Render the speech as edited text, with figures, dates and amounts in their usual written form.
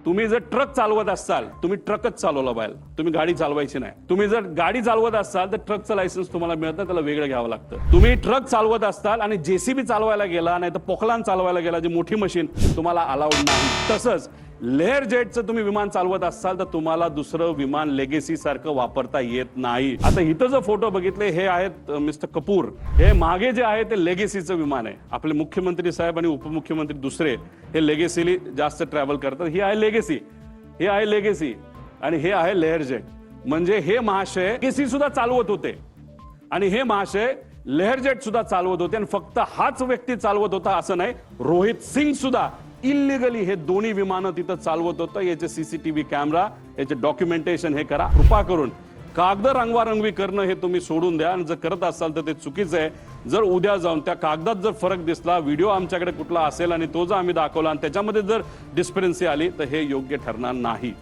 तुम्ही जर ट्रक चालवत असाल, तुम्ही ट्रकच चालवला पाहिजे, तुम्ही गाडी चालवायची नाही. तुम्ही जर गाडी चालवत असाल तर ट्रकचं लायसन्स तुम्हाला मिळत नाही, त्याला वेगळं घ्यावं लागतं. तुम्ही ट्रक चालवत असाल आणि जेसीबी चालवायला गेला, नाही तर पोखलान चालवायला गेला, जी मोठी मशीन, तुम्हाला अलाउड नाही. तसंच लेअर जेटचं तुम्ही विमान चालवत असाल तर तुम्हाला दुसरं विमान लेगेसी सारखं वापरता येत नाही. आता इथं जो फोटो बघितले हे आहेत मिस्टर कपूर. हे मागे जे आहे ते लेगेसीचं विमान आहे. आपले मुख्यमंत्री साहेब आणि उपमुख्यमंत्री दुसरे हे लेगेसीली जास्त ट्रॅव्हल करतात. ही आहे लेगेसी, हे आहे लेगेसी आणि हे आहे लेअर जेट. म्हणजे हे महाशय लेगेसी सुद्धा चालवत होते आणि हे महाशय लेअर जेट सुद्धा चालवत होते. आणि फक्त हाच व्यक्ती चालवत होता असं नाही, रोहित सिंग सुद्धा इलिगली हे दोन्ही विमानं तिथं चालवत होतं. याचे सीसीटीव्ही कॅमेरा, याचे डॉक्युमेंटेशन हे करा. कृपा करून कागद रंगवारंगवी करणं हे तुम्ही सोडून द्या. आणि जर करत असाल तर ते चुकीचं आहे. जर उद्या जाऊन त्या कागदात जर फरक दिसला, व्हिडिओ आमच्याकडे कुठला असेल आणि तो जर आम्ही दाखवला आणि त्याच्यामध्ये जर डिस्क्रिपन्सी आली तर हे योग्य ठरणार नाही.